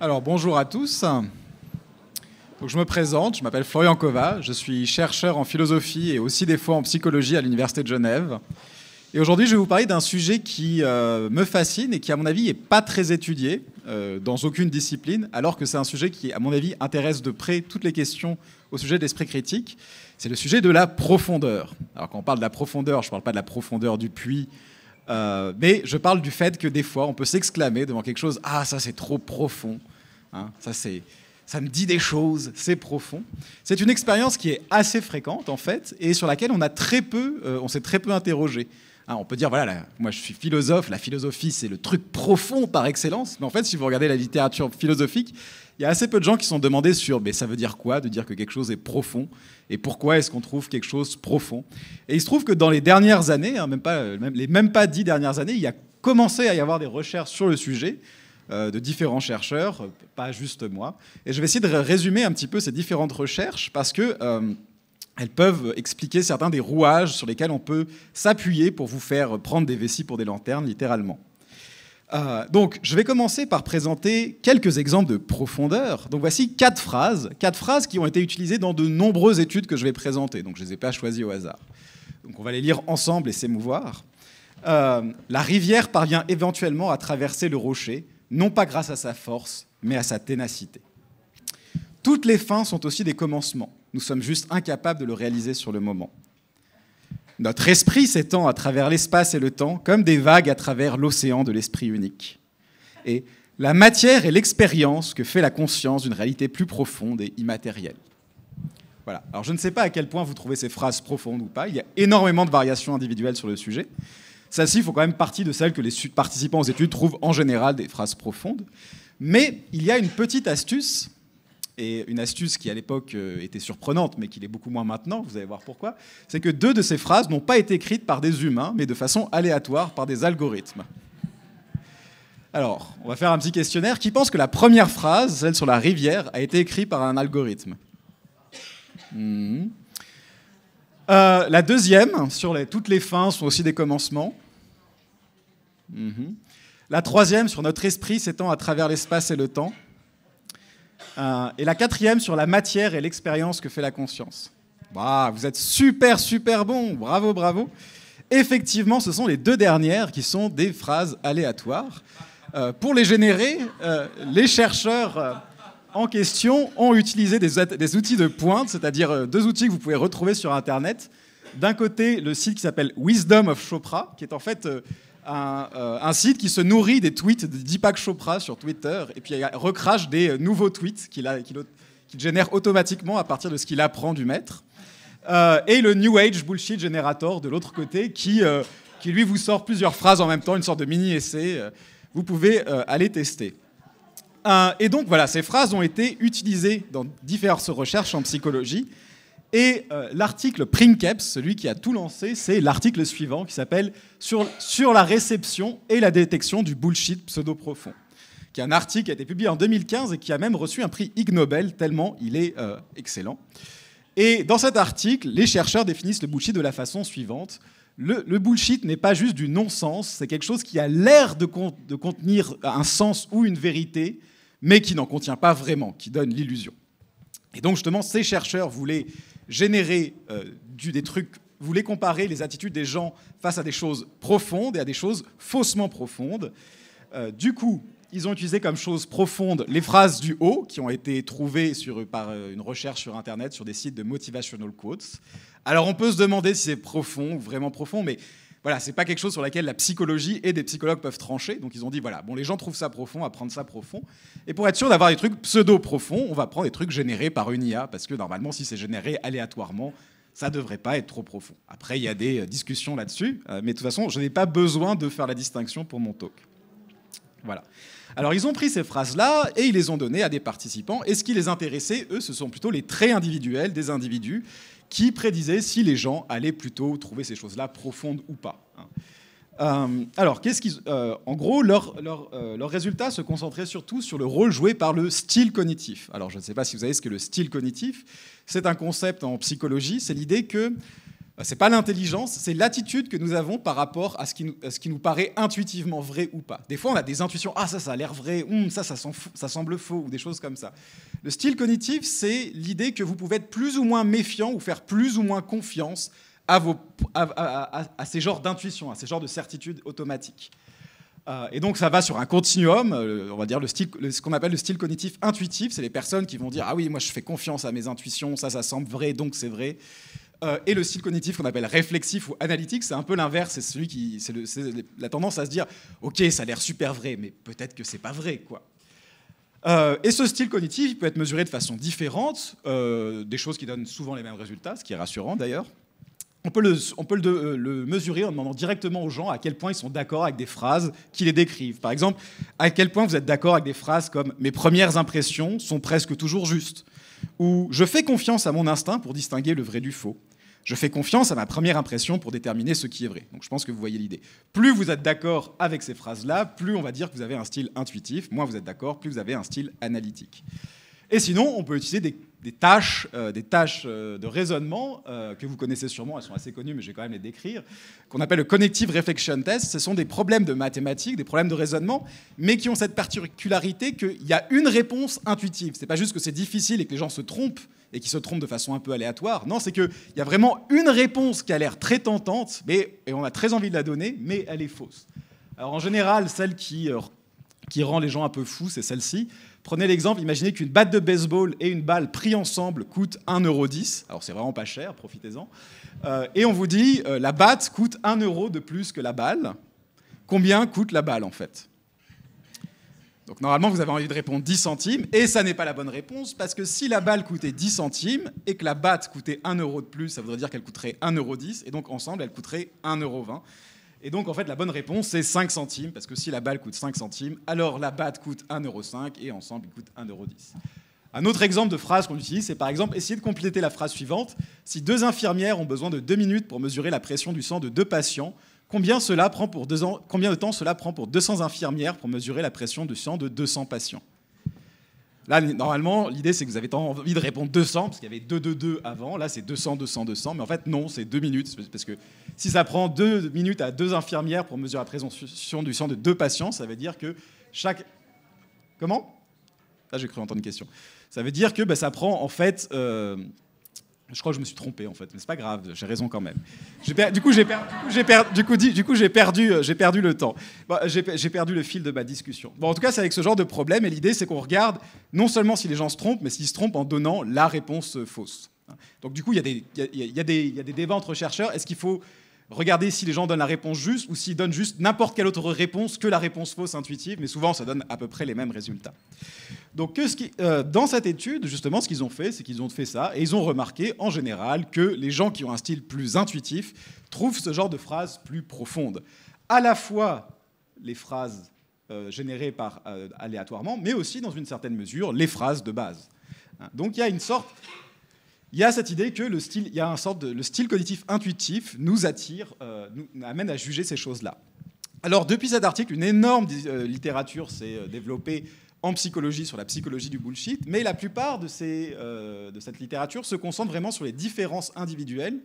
Alors bonjour à tous. Donc, je me présente, je m'appelle Florian Kova, je suis chercheur en philosophie et aussi des fois en psychologie à l'Université de Genève. Et aujourd'hui, je vais vous parler d'un sujet qui me fascine et qui, à mon avis, n'est pas très étudié dans aucune discipline, alors que c'est un sujet qui, à mon avis, intéresse de près toutes les questions au sujet de l'esprit critique. C'est le sujet de la profondeur. Alors quand on parle de la profondeur, je ne parle pas de la profondeur du puits, mais je parle du fait que des fois, on peut s'exclamer devant quelque chose « Ah, ça c'est trop profond hein, ça me dit des choses, c'est profond ». C'est une expérience qui est assez fréquente, en fait, et sur laquelle on s'est très peu interrogé. Hein, on peut dire, voilà, moi je suis philosophe, la philosophie c'est le truc profond par excellence, mais en fait, si vous regardez la littérature philosophique, il y a assez peu de gens qui sont demandés sur mais ça veut dire quoi de dire que quelque chose est profond et pourquoi est-ce qu'on trouve quelque chose profond. Et il se trouve que dans les dernières années, hein, même pas 10 dernières années, il y a commencé à y avoir des recherches sur le sujet de différents chercheurs, pas juste moi. Et je vais essayer de résumer un petit peu ces différentes recherches parce que elles peuvent expliquer certains des rouages sur lesquels on peut s'appuyer pour vous faire prendre des vessies pour des lanternes, littéralement. Donc, je vais commencer par présenter quelques exemples de profondeur. Donc, voici quatre phrases qui ont été utilisées dans de nombreuses études que je vais présenter. Donc, je ne les ai pas choisies au hasard. Donc, on va les lire ensemble et s'émouvoir. La rivière parvient éventuellement à traverser le rocher, non pas grâce à sa force, mais à sa ténacité. Toutes les fins sont aussi des commencements. Nous sommes juste incapables de le réaliser sur le moment. Notre esprit s'étend à travers l'espace et le temps, comme des vagues à travers l'océan de l'esprit unique. Et la matière est l'expérience que fait la conscience d'une réalité plus profonde et immatérielle. Voilà. Alors je ne sais pas à quel point vous trouvez ces phrases profondes ou pas. Il y a énormément de variations individuelles sur le sujet. Celles-ci font quand même partie de celles que les participants aux études trouvent en général des phrases profondes. Mais il y a une petite astuce, et une astuce qui à l'époque était surprenante, mais qui l'est beaucoup moins maintenant, vous allez voir pourquoi, c'est que 2 de ces phrases n'ont pas été écrites par des humains, mais de façon aléatoire par des algorithmes. Alors, on va faire un petit questionnaire. Qui pense que la première phrase, celle sur la rivière, a été écrite par un algorithme ? La deuxième, sur toutes les fins sont aussi des commencements. La troisième, sur notre esprit s'étend à travers l'espace et le temps. Et la quatrième, sur la matière et l'expérience que fait la conscience. Bah, vous êtes super, super bon, bravo, bravo. Effectivement, ce sont les 2 dernières qui sont des phrases aléatoires. Pour les générer, les chercheurs en question ont utilisé des outils de pointe, c'est-à-dire 2 outils que vous pouvez retrouver sur Internet. D'un côté, le site qui s'appelle Wisdom of Chopra, qui est en fait un site qui se nourrit des tweets de Deepak Chopra sur Twitter et puis il recrache des nouveaux tweets qu'il génère automatiquement à partir de ce qu'il apprend du maître. Et le New Age Bullshit Generator de l'autre côté qui lui vous sort plusieurs phrases en même temps, une sorte de mini-essai. Vous pouvez aller tester. Et donc voilà, ces phrases ont été utilisées dans diverses recherches en psychologie. Et l'article Princeps, celui qui a tout lancé, c'est l'article suivant qui s'appelle « Sur la réception et la détection du bullshit pseudo-profond », qui est un article qui a été publié en 2015 et qui a même reçu un prix Ig Nobel, tellement il est excellent. Et dans cet article, les chercheurs définissent le bullshit de la façon suivante. Le bullshit n'est pas juste du non-sens, c'est quelque chose qui a l'air de contenir un sens ou une vérité, mais qui n'en contient pas vraiment, qui donne l'illusion. Et donc justement, ces chercheurs voulaient générer des trucs, voulaient comparer les attitudes des gens face à des choses profondes et à des choses faussement profondes. Du coup, ils ont utilisé comme choses profondes les phrases du haut qui ont été trouvées par une recherche sur Internet, sur des sites de motivational quotes. Alors on peut se demander si c'est profond ou vraiment profond, mais voilà, c'est pas quelque chose sur lequel la psychologie et des psychologues peuvent trancher. Donc ils ont dit, voilà, bon, les gens trouvent ça profond, on va prendre ça profond. Et pour être sûr d'avoir des trucs pseudo-profonds, on va prendre des trucs générés par une IA, parce que normalement, si c'est généré aléatoirement, ça devrait pas être trop profond. Après, il y a des discussions là-dessus, mais de toute façon, je n'ai pas besoin de faire la distinction pour mon talk. Voilà. Alors ils ont pris ces phrases-là et ils les ont données à des participants. Et ce qui les intéressait, eux, ce sont plutôt les traits individuels des individus qui prédisait si les gens allaient plutôt trouver ces choses-là profondes ou pas. Alors, en gros, leurs résultats se concentraient surtout sur le rôle joué par le style cognitif. Alors, je ne sais pas si vous savez ce qu'est le style cognitif. C'est un concept en psychologie. C'est l'idée que C'est pas l'intelligence, c'est l'attitude que nous avons par rapport à ce qui nous paraît intuitivement vrai ou pas. Des fois, on a des intuitions, ah ça a l'air vrai, ça semble faux, ou des choses comme ça. Le style cognitif, c'est l'idée que vous pouvez être plus ou moins méfiant ou faire plus ou moins confiance à ces genres d'intuitions, à ces genres de certitudes automatiques. Et donc ça va sur un continuum, on va dire ce qu'on appelle le style cognitif intuitif, c'est les personnes qui vont dire « Ah oui, moi je fais confiance à mes intuitions, ça semble vrai, donc c'est vrai ». Et le style cognitif qu'on appelle réflexif ou analytique, c'est un peu l'inverse, c'est la tendance à se dire « Ok, ça a l'air super vrai, mais peut-être que c'est pas vrai, quoi ». Et ce style cognitif il peut être mesuré de façon différente, des choses qui donnent souvent les mêmes résultats, ce qui est rassurant d'ailleurs. On peut le mesurer en demandant directement aux gens à quel point ils sont d'accord avec des phrases qui les décrivent. Par exemple, à quel point vous êtes d'accord avec des phrases comme « mes premières impressions sont presque toujours justes » ou « je fais confiance à mon instinct pour distinguer le vrai du faux ». Je fais confiance à ma première impression pour déterminer ce qui est vrai. Donc je pense que vous voyez l'idée. Plus vous êtes d'accord avec ces phrases-là, plus on va dire que vous avez un style intuitif. Moins vous êtes d'accord, plus vous avez un style analytique. Et sinon, on peut utiliser des tâches de raisonnement que vous connaissez sûrement, elles sont assez connues, mais je vais quand même les décrire, qu'on appelle le Cognitive Reflection Test. Ce sont des problèmes de mathématiques, des problèmes de raisonnement, mais qui ont cette particularité qu'il y a une réponse intuitive. Ce n'est pas juste que c'est difficile et que les gens se trompent, et qui se trompent de façon un peu aléatoire. Non, c'est qu'il y a vraiment une réponse qui a l'air très tentante, et on a très envie de la donner, mais elle est fausse. Alors en général, celle qui rend les gens un peu fous, c'est celle-ci. Prenez l'exemple, imaginez qu'une batte de baseball et une balle pris ensemble coûtent 1,10 €. Alors c'est vraiment pas cher, profitez-en. Et on vous dit, la batte coûte 1 € de plus que la balle. Combien coûte la balle en fait ? Donc normalement, vous avez envie de répondre 10 centimes, et ça n'est pas la bonne réponse, parce que si la balle coûtait 10 centimes et que la batte coûtait 1 € de plus, ça voudrait dire qu'elle coûterait 1,10 €, et donc ensemble, elle coûterait 1,20 €. Et donc, en fait, la bonne réponse, c'est 5 centimes, parce que si la balle coûte 5 centimes, alors la batte coûte 1,05 €, et ensemble, ils coûtent 1,10 €. Un autre exemple de phrase qu'on utilise, c'est par exemple, essayer de compléter la phrase suivante. Si 2 infirmières ont besoin de 2 minutes pour mesurer la pression du sang de 2 patients, combien de temps cela prend pour 200 infirmières pour mesurer la pression du sang de 200 patients ? Là, normalement, l'idée, c'est que vous avez envie de répondre 200, parce qu'il y avait 2, 2, 2 avant. Là, c'est 200, 200, 200. Mais en fait, non, c'est 2 minutes. Parce que si ça prend 2 minutes à 2 infirmières pour mesurer la pression du sang de 2 patients, ça veut dire que chaque... Comment ? Là, j'ai cru entendre une question. Ça veut dire que ça prend, en fait... Je crois que je me suis trompé, en fait, mais c'est pas grave, j'ai raison quand même. Du coup, j'ai perdu le temps. Bon, j'ai perdu le fil de ma discussion. Bon, en tout cas, c'est avec ce genre de problème, et l'idée, c'est qu'on regarde non seulement si les gens se trompent, mais s'ils se trompent en donnant la réponse fausse. Donc, du coup, il y a des débats entre chercheurs. Est-ce qu'il faut regarder si les gens donnent la réponse juste, ou s'ils donnent juste n'importe quelle autre réponse que la réponse fausse intuitive, mais souvent, ça donne à peu près les mêmes résultats. Donc, dans cette étude, justement, ce qu'ils ont fait, c'est qu'ils ont fait ça, et ils ont remarqué, en général, que les gens qui ont un style plus intuitif trouvent ce genre de phrases plus profondes. À la fois les phrases générées aléatoirement, mais aussi, dans une certaine mesure, les phrases de base. Donc, il y a cette idée que le style cognitif intuitif nous attire, nous amène à juger ces choses-là. Alors, depuis cet article, une énorme littérature s'est développée en psychologie, sur la psychologie du bullshit, mais la plupart de cette littérature se concentre vraiment sur les différences individuelles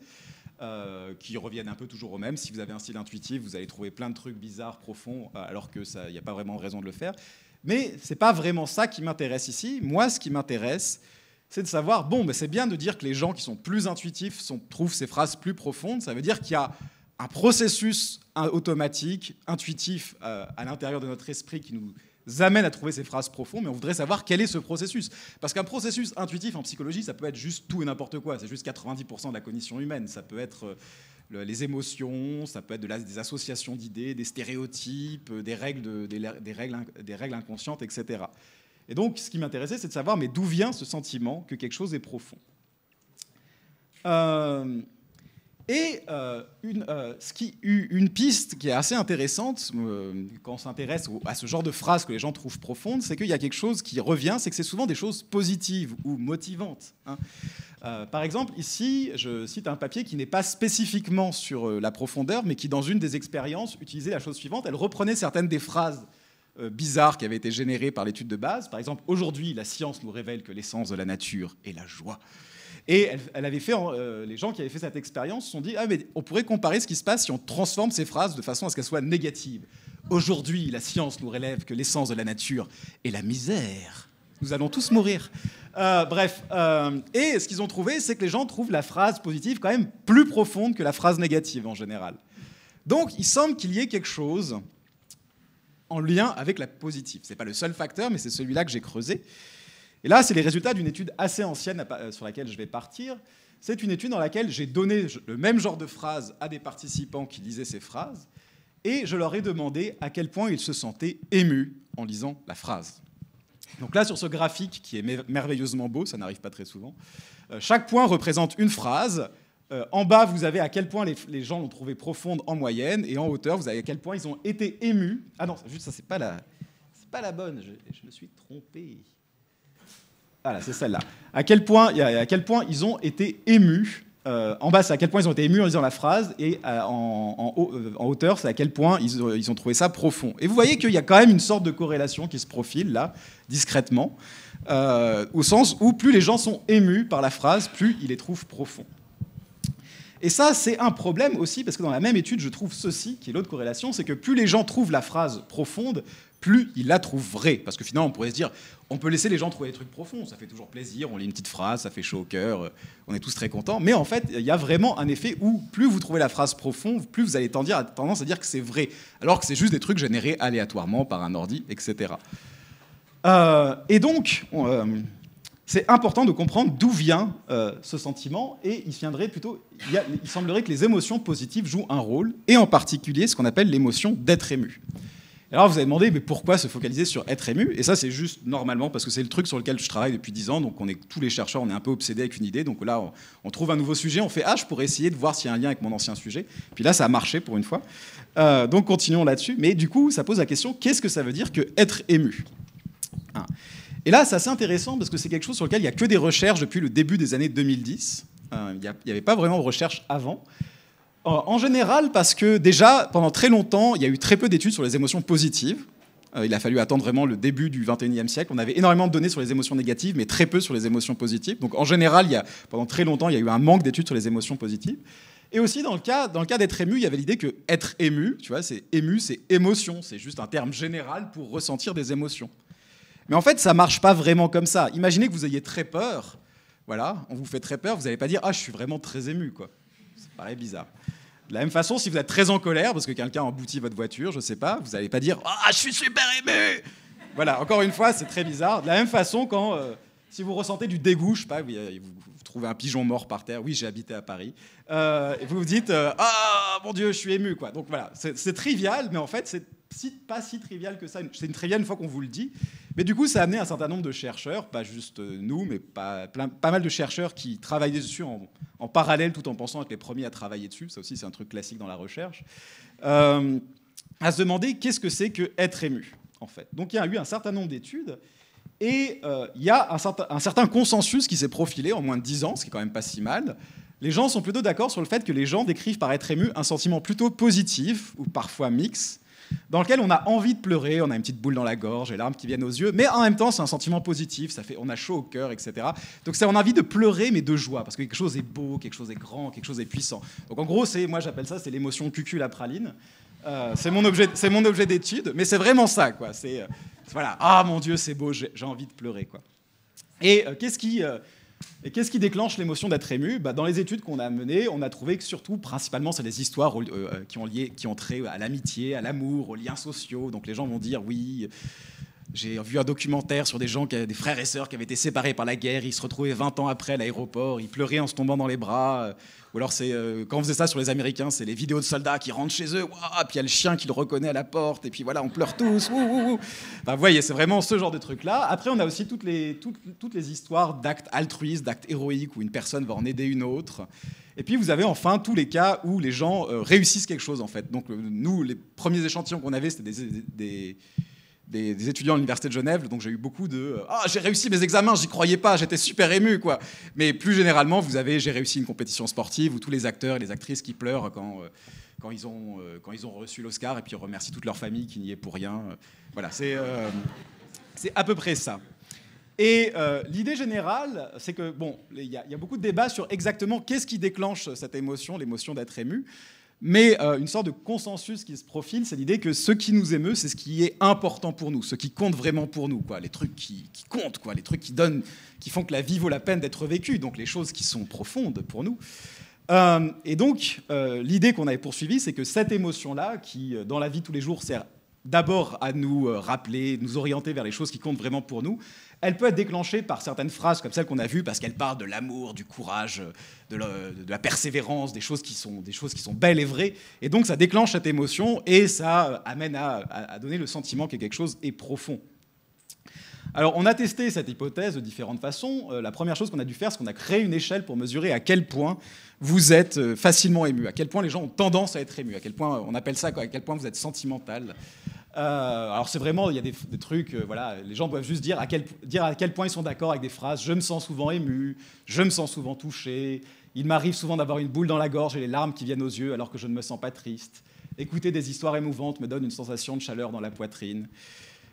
qui reviennent un peu toujours au même. Si vous avez un style intuitif, vous allez trouver plein de trucs bizarres, profonds, alors qu'il n'y a pas vraiment de raison de le faire. Mais ce n'est pas vraiment ça qui m'intéresse ici. Moi, ce qui m'intéresse, c'est de savoir, c'est bien de dire que les gens qui sont plus intuitifs trouvent ces phrases plus profondes. Ça veut dire qu'il y a un processus automatique, intuitif, à l'intérieur de notre esprit qui nous amène à trouver ces phrases profondes, mais on voudrait savoir quel est ce processus. Parce qu'un processus intuitif en psychologie, ça peut être juste tout et n'importe quoi. C'est juste 90% de la cognition humaine. Ça peut être les émotions, ça peut être des associations d'idées, des stéréotypes, des règles inconscientes, etc. Et donc, ce qui m'intéressait, c'est de savoir, mais d'où vient ce sentiment que quelque chose est profond ? Une piste qui est assez intéressante quand on s'intéresse à ce genre de phrases que les gens trouvent profondes, c'est qu'il y a quelque chose qui revient, c'est que c'est souvent des choses positives ou motivantes. Par exemple, ici, je cite un papier qui n'est pas spécifiquement sur la profondeur, mais qui, dans une des expériences, utilisait la chose suivante. Elle reprenait certaines des phrases bizarres qui avaient été générées par l'étude de base. Par exemple, aujourd'hui, la science nous révèle que l'essence de la nature est la joie. Et elle avait fait, les gens qui avaient fait cette expérience se sont dit, ah mais on pourrait comparer ce qui se passe si on transforme ces phrases de façon à ce qu'elles soient négatives. Aujourd'hui, la science nous révèle que l'essence de la nature est la misère. Nous allons tous mourir. Et ce qu'ils ont trouvé, c'est que les gens trouvent la phrase positive quand même plus profonde que la phrase négative en général. Donc, il semble qu'il y ait quelque chose en lien avec la positive. Ce n'est pas le seul facteur, mais c'est celui-là que j'ai creusé. Et là, c'est les résultats d'une étude assez ancienne sur laquelle je vais partir. C'est une étude dans laquelle j'ai donné le même genre de phrase à des participants qui lisaient ces phrases, et je leur ai demandé à quel point ils se sentaient émus en lisant la phrase. Donc là, sur ce graphique qui est merveilleusement beau, ça n'arrive pas très souvent, chaque point représente une phrase. En bas, vous avez à quel point les gens l'ont trouvée profonde en moyenne, et en hauteur, vous avez à quel point ils ont été émus. Ah non, juste ça, c'est pas la bonne, je me suis trompé. Voilà, c'est celle-là. À quel point ils ont été émus. En bas, c'est à quel point ils ont été émus en lisant la phrase, et en hauteur, c'est à quel point ils ont trouvé ça profond. Et vous voyez qu'il y a quand même une sorte de corrélation qui se profile là, discrètement, au sens où plus les gens sont émus par la phrase, plus ils les trouvent profonds. Et ça, c'est un problème aussi, parce que dans la même étude, je trouve ceci, qui est l'autre corrélation, c'est que plus les gens trouvent la phrase profonde, plus ils la trouvent vraie. Parce que finalement, on pourrait se dire, on peut laisser les gens trouver des trucs profonds, ça fait toujours plaisir, on lit une petite phrase, ça fait chaud au cœur, on est tous très contents. Mais en fait, il y a vraiment un effet où plus vous trouvez la phrase profonde, plus vous allez tendance à dire que c'est vrai, alors que c'est juste des trucs générés aléatoirement par un ordi, etc. Et donc, c'est important de comprendre d'où vient ce sentiment, et il semblerait que les émotions positives jouent un rôle, et en particulier ce qu'on appelle l'émotion d'être ému. Alors vous avez demandé, mais pourquoi se focaliser sur être ému? Et ça, c'est juste normalement parce que c'est le truc sur lequel je travaille depuis 10 ans, donc tous les chercheurs, on est un peu obsédés avec une idée, donc là, on trouve un nouveau sujet, on fait « Ah, je pourrais essayer de voir s'il y a un lien avec mon ancien sujet ». Puis là, ça a marché pour une fois. Donc continuons là-dessus, mais du coup, ça pose la question, qu'est-ce que ça veut dire que être ému? Et là, c'est assez intéressant parce que c'est quelque chose sur lequel il n'y a que des recherches depuis le début des années 2010. Il n'y avait pas vraiment de recherche avant. En général, parce que déjà, pendant très longtemps, il y a eu très peu d'études sur les émotions positives. Il a fallu attendre vraiment le début du XXIe siècle. On avait énormément de données sur les émotions négatives, mais très peu sur les émotions positives. Donc en général, pendant très longtemps, il y a eu un manque d'études sur les émotions positives. Et aussi, dans le cas d'être ému, il y avait l'idée que être ému, tu vois, c'est émotion. C'est juste un terme général pour ressentir des émotions. Mais en fait, ça ne marche pas vraiment comme ça. Imaginez que vous ayez très peur. Voilà, on vous fait très peur, vous n'allez pas dire « Ah, je suis vraiment très ému », quoi. Ça paraît bizarre. De la même façon, si vous êtes très en colère parce que quelqu'un a embouti votre voiture, je ne sais pas, vous n'allez pas dire « Ah, je suis super ému !» Voilà, encore une fois, c'est très bizarre. De la même façon, si vous ressentez du dégoût, je ne sais pas, vous trouvez un pigeon mort par terre, oui, j'ai habité à Paris, et vous vous dites « Ah, mon Dieu, je suis ému !» quoi. Donc voilà, c'est trivial, mais en fait, c'est pas si trivial que ça. C'est une triviale une fois qu'on vous le dit. Mais du coup, ça a amené un certain nombre de chercheurs, pas juste nous, mais pas mal de chercheurs qui travaillent dessus en parallèle, tout en pensant être les premiers à travailler dessus. Ça aussi, c'est un truc classique dans la recherche. À se demander qu'est-ce que c'est que être ému, en fait. Donc il y a eu un certain nombre d'études, et il y a un certain consensus qui s'est profilé en moins de 10 ans, ce qui est quand même pas si mal. Les gens sont plutôt d'accord sur le fait que les gens décrivent par être ému un sentiment plutôt positif, ou parfois mixte, dans lequel on a envie de pleurer, on a une petite boule dans la gorge, les larmes qui viennent aux yeux, mais en même temps, c'est un sentiment positif, on a chaud au cœur, etc. Donc on a envie de pleurer, mais de joie, parce que quelque chose est beau, quelque chose est grand, quelque chose est puissant. Donc en gros, moi j'appelle ça, c'est l'émotion cucul-praline. C'est mon objet d'étude, mais c'est vraiment ça, quoi. Voilà, ah mon Dieu, c'est beau, j'ai envie de pleurer, quoi. Et qu'est-ce qui déclenche l'émotion d'être ému? Dans les études qu'on a menées, on a trouvé que surtout, principalement, c'est des histoires qui ont trait à l'amitié, à l'amour, aux liens sociaux. Donc les gens vont dire, oui, j'ai vu un documentaire sur des frères et sœurs qui avaient été séparés par la guerre, ils se retrouvaient 20 ans après à l'aéroport, ils pleuraient en se tombant dans les bras. Ou alors, quand on faisait ça sur les Américains, c'est les vidéos de soldats qui rentrent chez eux, puis il y a le chien qui le reconnaît à la porte, et puis voilà, on pleure tous. Vous voyez, c'est vraiment ce genre de truc-là. Après, on a aussi toutes les histoires d'actes altruistes, d'actes héroïques, où une personne va en aider une autre. Et puis, vous avez enfin tous les cas où les gens réussissent quelque chose, en fait. Donc, nous, les premiers échantillons qu'on avait, c'était des étudiants à l'université de Genève, donc j'ai eu beaucoup de « Ah, j'ai réussi mes examens, j'y croyais pas, j'étais super ému, quoi ». Mais plus généralement, vous avez « J'ai réussi une compétition sportive » où tous les acteurs et les actrices qui pleurent quand ils ont reçu l'Oscar et puis remercient toute leur famille qui n'y est pour rien. Voilà, c'est à peu près ça. Et l'idée générale, c'est que, bon, il y a beaucoup de débats sur exactement qu'est-ce qui déclenche cette émotion, l'émotion d'être ému. Mais une sorte de consensus qui se profile, c'est l'idée que ce qui nous émeut, c'est ce qui est important pour nous, ce qui compte vraiment pour nous, quoi. Les trucs qui comptent, quoi. Les trucs qui font que la vie vaut la peine d'être vécue, donc les choses qui sont profondes pour nous. Et donc, l'idée qu'on avait poursuivie, c'est que cette émotion-là, qui dans la vie de tous les jours sert d'abord à nous rappeler, nous orienter vers les choses qui comptent vraiment pour nous, elle peut être déclenchée par certaines phrases comme celles qu'on a vues, parce qu'elles parlent de l'amour, du courage, de la persévérance, des choses qui sont belles et vraies. Et donc ça déclenche cette émotion et ça amène à donner le sentiment que quelque chose est profond. Alors on a testé cette hypothèse de différentes façons. La première chose qu'on a dû faire, c'est qu'on a créé une échelle pour mesurer à quel point vous êtes facilement ému, à quel point les gens ont tendance à être émus, à quel point, on appelle ça quoi, à quel point vous êtes sentimental. Alors c'est vraiment, il y a des trucs, voilà, les gens doivent juste dire à quel point ils sont d'accord avec des phrases. Je me sens souvent ému, je me sens souvent touché, il m'arrive souvent d'avoir une boule dans la gorge et les larmes qui viennent aux yeux alors que je ne me sens pas triste. Écouter des histoires émouvantes me donne une sensation de chaleur dans la poitrine.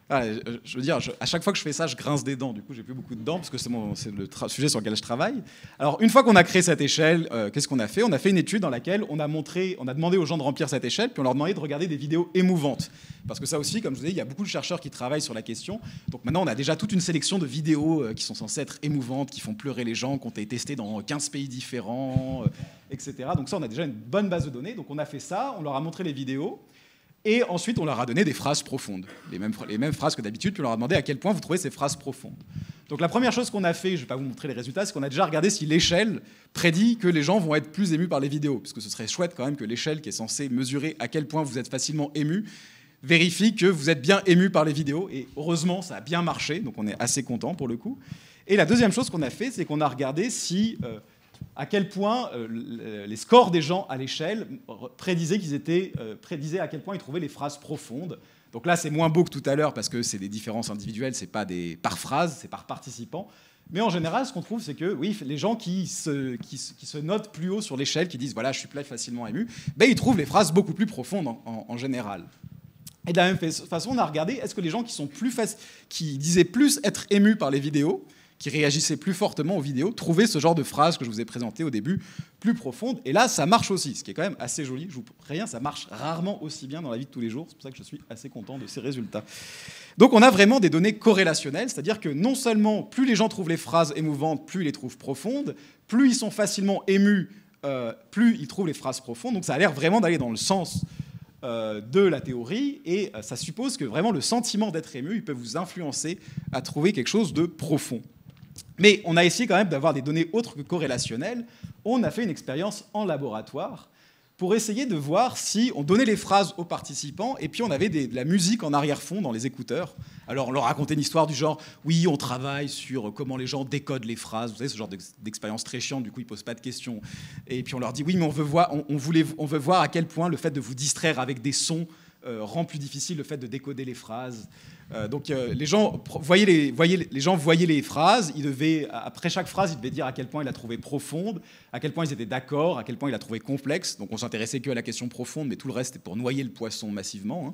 Ah, je veux dire, à chaque fois que je fais ça, je grince des dents. Du coup, j'ai plus beaucoup de dents parce que c'est le sujet sur lequel je travaille. Alors, une fois qu'on a créé cette échelle, qu'est-ce qu'on a fait ? On a fait une étude dans laquelle on a demandé aux gens de remplir cette échelle, puis on leur demandé de regarder des vidéos émouvantes. Parce que ça aussi, comme je vous ai dit, il y a beaucoup de chercheurs qui travaillent sur la question. Donc maintenant, on a déjà toute une sélection de vidéos qui sont censées être émouvantes, qui font pleurer les gens, qui ont été testées dans 15 pays différents, etc. Donc ça, on a déjà une bonne base de données. Donc on a fait ça, on leur a montré les vidéos. Et ensuite, on leur a donné des phrases profondes, les mêmes phrases que d'habitude, puis on leur a demandé à quel point vous trouvez ces phrases profondes. Donc la première chose qu'on a fait, je ne vais pas vous montrer les résultats, c'est qu'on a déjà regardé si l'échelle prédit que les gens vont être plus émus par les vidéos, parce que ce serait chouette quand même que l'échelle qui est censée mesurer à quel point vous êtes facilement ému vérifie que vous êtes bien ému par les vidéos. Et heureusement, ça a bien marché, donc on est assez content pour le coup. Et la deuxième chose qu'on a fait, c'est qu'on a regardé si... à quel point les scores des gens à l'échelle prédisaient à quel point ils trouvaient les phrases profondes. Donc là, c'est moins beau que tout à l'heure parce que c'est des différences individuelles, c'est pas par phrase, c'est par participant. Mais en général, ce qu'on trouve, c'est que oui, les gens qui se notent plus haut sur l'échelle, qui disent voilà, je suis plus facilement ému, ben, ils trouvent les phrases beaucoup plus profondes en général. Et de la même façon, on a regardé est-ce que les gens qui disaient plus être émus par les vidéos, qui réagissaient plus fortement aux vidéos, trouvaient ce genre de phrases que je vous ai présentées au début plus profondes. Et là, ça marche aussi, ce qui est quand même assez joli. Je vous préviens, ça marche rarement aussi bien dans la vie de tous les jours. C'est pour ça que je suis assez content de ces résultats. Donc on a vraiment des données corrélationnelles, c'est-à-dire que non seulement plus les gens trouvent les phrases émouvantes, plus ils les trouvent profondes, plus ils sont facilement émus, plus ils trouvent les phrases profondes. Donc ça a l'air vraiment d'aller dans le sens de la théorie, et ça suppose que vraiment le sentiment d'être ému, il peut vous influencer à trouver quelque chose de profond. Mais on a essayé quand même d'avoir des données autres que corrélationnelles. On a fait une expérience en laboratoire pour essayer de voir si on donnait les phrases aux participants et puis on avait de la musique en arrière-fond dans les écouteurs. Alors on leur racontait une histoire du genre « oui, on travaille sur comment les gens décodent les phrases », vous savez, ce genre d'expérience très chiante, du coup ils ne posent pas de questions. Et puis on leur dit « oui, mais on veut voir à quel point le fait de vous distraire avec des sons rend plus difficile le fait de décoder les phrases ». Donc les gens voyaient les phrases, après chaque phrase, ils devaient dire à quel point ils la trouvaient profonde, à quel point ils étaient d'accord, à quel point ils la trouvaient complexe. Donc on s'intéressait que à la question profonde, mais tout le reste était pour noyer le poisson massivement.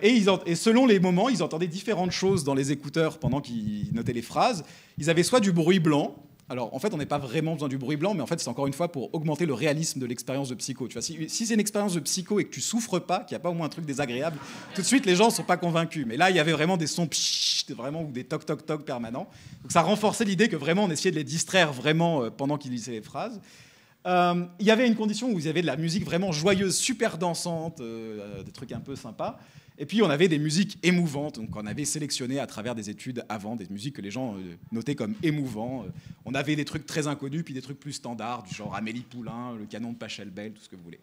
Et selon les moments, ils entendaient différentes choses dans les écouteurs pendant qu'ils notaient les phrases. Ils avaient soit du bruit blanc. Alors, en fait, on n'a pas vraiment besoin du bruit blanc, mais en fait, c'est encore une fois pour augmenter le réalisme de l'expérience de psycho. Tu vois, si c'est une expérience de psycho et que tu souffres pas, qu'il n'y a pas au moins un truc désagréable, tout de suite, les gens ne sont pas convaincus. Mais là, il y avait vraiment des sons vraiment, ou des toc-toc-toc permanents. Donc, ça renforçait l'idée que vraiment, on essayait de les distraire vraiment pendant qu'ils lisaient les phrases. Il y avait une condition où il y avait de la musique vraiment joyeuse, super dansante, des trucs un peu sympas. Et puis on avait des musiques émouvantes, donc on avait sélectionné à travers des études avant des musiques que les gens notaient comme émouvants. On avait des trucs très inconnus, puis des trucs plus standards, du genre Amélie Poulain, le canon de Pachelbel, tout ce que vous voulez.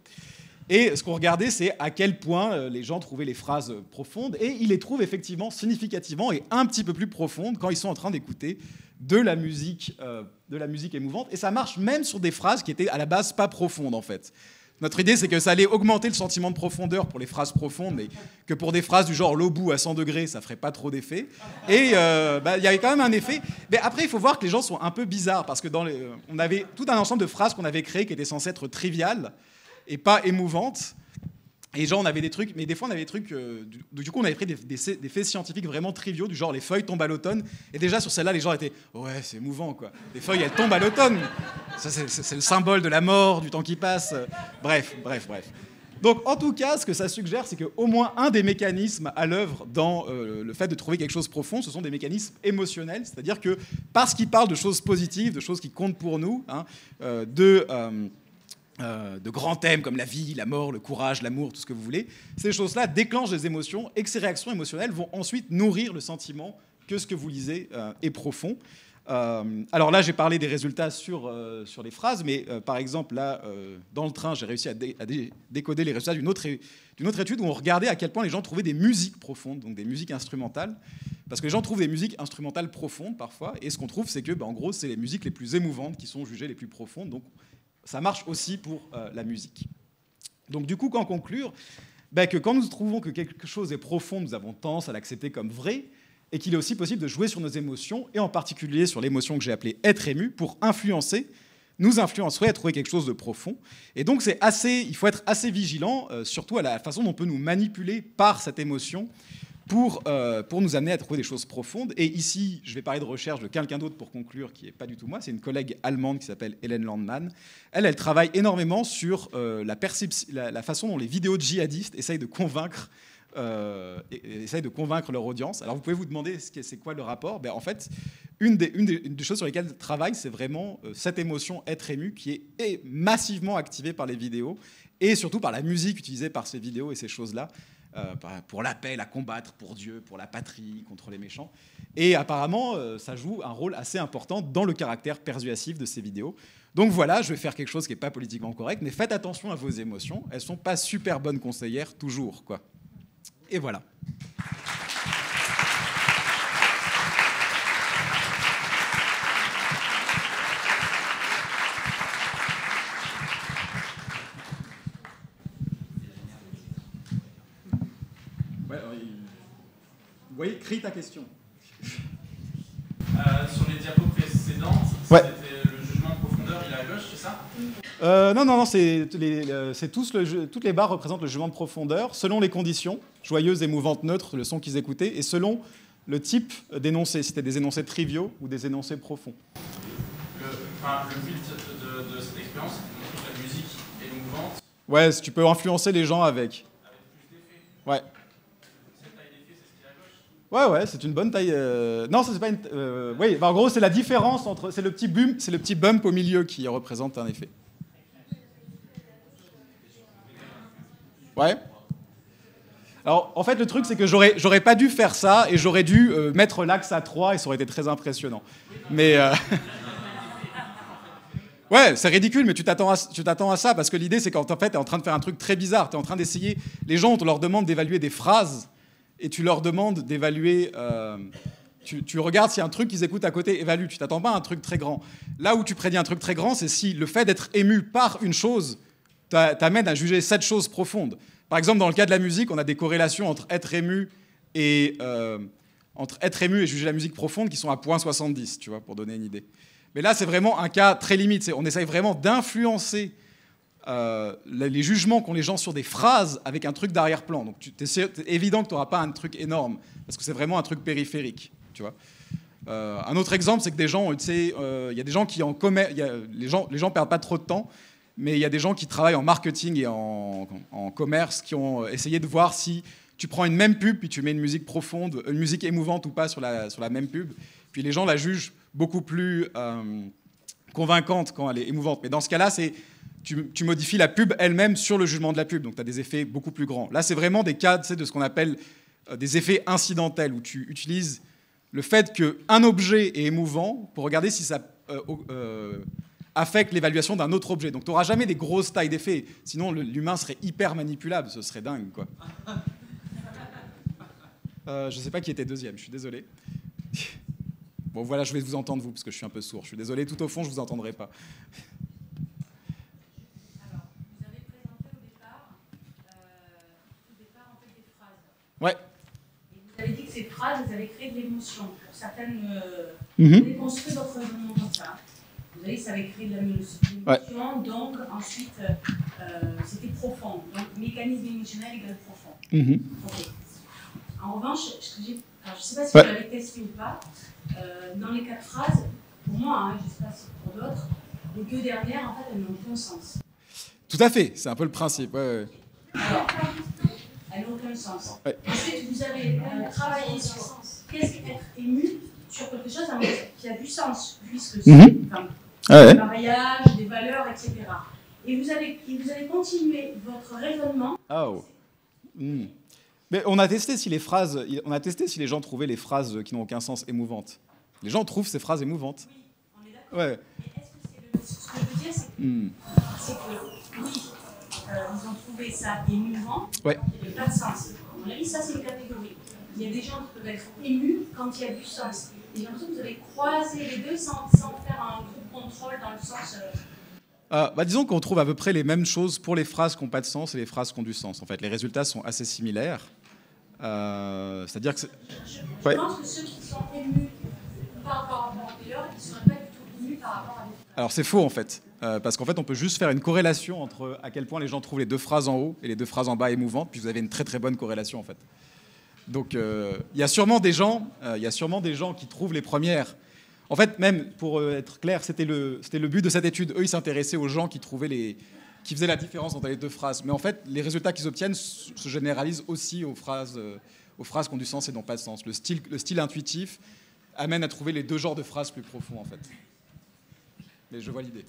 Et ce qu'on regardait, c'est à quel point les gens trouvaient les phrases profondes, et ils les trouvent effectivement significativement et un petit peu plus profondes quand ils sont en train d'écouter de la musique émouvante. Et ça marche même sur des phrases qui étaient à la base pas profondes en fait. Notre idée, c'est que ça allait augmenter le sentiment de profondeur pour les phrases profondes, mais que pour des phrases du genre l'obou à 100 degrés, ça ferait pas trop d'effet. Et il y avait quand même un effet. Mais après, il faut voir que les gens sont un peu bizarres, parce que on avait tout un ensemble de phrases qu'on avait créées qui étaient censées être triviales et pas émouvantes. Et genre, on avait des trucs, mais des fois, on avait des trucs. Du coup, on avait pris des faits scientifiques vraiment triviaux, du genre les feuilles tombent à l'automne. Et déjà, sur celle-là, les gens étaient ouais, c'est émouvant, quoi. Les feuilles, elles tombent à l'automne. Ça, c'est le symbole de la mort, du temps qui passe. Bref. Donc, en tout cas, ce que ça suggère, c'est qu'au moins un des mécanismes à l'œuvre dans le fait de trouver quelque chose de profond, ce sont des mécanismes émotionnels. C'est-à-dire que parce qu'ils parlent de choses positives, de choses qui comptent pour nous, hein, de grands thèmes comme la vie, la mort, le courage, l'amour, tout ce que vous voulez, ces choses-là déclenchent des émotions et que ces réactions émotionnelles vont ensuite nourrir le sentiment que ce que vous lisez est profond. Alors là, j'ai parlé des résultats sur les phrases, mais par exemple, là, dans le train, j'ai réussi à décoder les résultats d'une autre étude où on regardait à quel point les gens trouvaient des musiques profondes, donc des musiques instrumentales, parce que les gens trouvent des musiques instrumentales profondes parfois, et ce qu'on trouve, c'est que, en gros, c'est les musiques les plus émouvantes qui sont jugées les plus profondes, donc ça marche aussi pour la musique. Donc du coup, qu'en conclure, que quand nous trouvons que quelque chose est profond, nous avons tendance à l'accepter comme vrai, et qu'il est aussi possible de jouer sur nos émotions, et en particulier sur l'émotion que j'ai appelée être ému, pour nous influencer à trouver quelque chose de profond. Et donc il faut être assez vigilant, surtout à la façon dont on peut nous manipuler par cette émotion, pour nous amener à trouver des choses profondes. Et ici, je vais parler de recherche de quelqu'un d'autre pour conclure, qui n'est pas du tout moi. C'est une collègue allemande qui s'appelle Hélène Landmann. Elle travaille énormément sur la façon dont les vidéos djihadistes essayent de convaincre leur audience. Alors vous pouvez vous demander c'est quoi le rapport. En fait, une des choses sur lesquelles elle travaille, c'est vraiment cette émotion être ému qui est massivement activée par les vidéos et surtout par la musique utilisée par ces vidéos et ces choses-là. Pour l'appel à combattre pour Dieu, pour la patrie, contre les méchants. Et apparemment, ça joue un rôle assez important dans le caractère persuasif de ces vidéos. Donc voilà, je vais faire quelque chose qui n'est pas politiquement correct, mais faites attention à vos émotions. Elles ne sont pas super bonnes conseillères, toujours, quoi. Et voilà. Oui, crie ta question. Sur les diapos précédentes, ouais. C'était le jugement de profondeur, il est à gauche, c'est ça Non, toutes les barres représentent le jugement de profondeur, selon les conditions, joyeuses, émouvantes, neutres, le son qu'ils écoutaient, et selon le type d'énoncé, si c'était des énoncés triviaux ou des énoncés profonds. Le but de cette expérience, c'est de montrer que la musique est émouvante. Ouais, tu peux influencer les gens avec. Avec plus d'effets. Ouais. Ouais, c'est une bonne taille. Non, ça c'est pas une. Oui, en gros, c'est la différence entre. C'est le petit bump au milieu qui représente un effet. Ouais. Alors, en fait, le truc, c'est que j'aurais pas dû faire ça et j'aurais dû mettre l'axe à 3 et ça aurait été très impressionnant. Mais. Ouais, c'est ridicule, mais tu t'attends à ça parce que l'idée, c'est qu'en fait, tu es en train de faire un truc très bizarre. Tu es en train d'essayer. Les gens, on leur demande d'évaluer des phrases. Et tu leur demandes d'évaluer, tu regardes s'il y a un truc qu'ils écoutent à côté, évalue, tu t'attends pas à un truc très grand. Là où tu prédis un truc très grand, c'est si le fait d'être ému par une chose t'amène à juger cette chose profonde. Par exemple, dans le cas de la musique, on a des corrélations entre être ému et juger la musique profonde qui sont à 0,70, tu vois, pour donner une idée. Mais là, c'est vraiment un cas très limite. On essaye vraiment d'influencer les jugements qu'ont les gens sur des phrases avec un truc d'arrière-plan. Donc c'est évident que tu n'auras pas un truc énorme, parce que c'est vraiment un truc périphérique. Tu vois. Un autre exemple, c'est que des gens, il y a des gens qui en commerce, les gens perdent pas trop de temps, mais il y a des gens qui travaillent en marketing et en commerce qui ont essayé de voir si tu prends une même pub puis tu mets une musique profonde, une musique émouvante ou pas sur la même pub, puis les gens la jugent beaucoup plus convaincante quand elle est émouvante. Mais dans ce cas-là, tu modifies la pub elle-même sur le jugement de la pub, donc tu as des effets beaucoup plus grands. Là, c'est vraiment des cas de ce qu'on appelle des effets incidentels, où tu utilises le fait qu'un objet est émouvant pour regarder si ça affecte l'évaluation d'un autre objet. Donc tu n'auras jamais des grosses tailles d'effets, sinon l'humain serait hyper manipulable, ce serait dingue, quoi. Je ne sais pas qui était deuxième, je suis désolé. Bon, voilà, je vais vous entendre, vous, parce que je suis un peu sourd. Je suis désolé, tout au fond, je ne vous entendrai pas. Ouais. Et vous avez dit que ces phrases, elles avaient créé de l'émotion. Pour certaines, vous avez construit votre raisonnement comme ça. Vous avez dit que ça avait créé de l'émotion. Ouais. Donc, ensuite, c'était profond. Donc, mécanisme émotionnel égale profond. Ok. En revanche, je ne sais pas si vous l'avez testé ou pas, dans les 4 phrases, pour moi, hein, je ne sais pas si pour d'autres, les 2 dernières, en fait, elles n'ont aucun sens. Tout à fait, c'est un peu le principe. Alors, elles n'ont aucun sens. Ensuite, vous avez travaillé sur qu'est-ce qu'être ému sur quelque chose qui a du sens, puisque c'est des mariages, des valeurs, etc. Et vous avez continué votre raisonnement. Mais on a testé si les gens trouvaient les phrases qui n'ont aucun sens émouvantes. Les gens trouvent ces phrases émouvantes. Oui, on est d'accord. Ouais. Mais est-ce que ce que je veux dire, c'est que oui, ils ont trouvé ça émouvant, il n'y a pas de sens. À mon avis, ça, c'est une catégorie. Il y a des gens qui peuvent être émus quand il y a du sens. Et j'ai l'impression que vous avez croisé les deux sans faire un groupe contrôle dans le sens... disons qu'on trouve à peu près les mêmes choses pour les phrases qui n'ont pas de sens et les phrases qui ont du sens. En fait, les résultats sont assez similaires. C'est-à-dire que je pense que ceux qui sont émus par rapport à Taylor, ils ne seraient pas du tout émus par rapport à des... Alors c'est faux en fait, parce qu'en fait on peut juste faire une corrélation entre à quel point les gens trouvent les 2 phrases en haut et les 2 phrases en bas émouvantes, puis vous avez une très très bonne corrélation en fait. Donc il y a sûrement des gens qui trouvent les premières. En fait, même pour être clair, c'était le but de cette étude. Eux, ils s'intéressaient aux gens qui faisaient la différence entre les 2 phrases. Mais en fait, les résultats qu'ils obtiennent se généralisent aussi aux phrases qui ont du sens et n'ont pas de sens. Le style intuitif amène à trouver les 2 genres de phrases plus profonds, en fait. Mais je vois l'idée.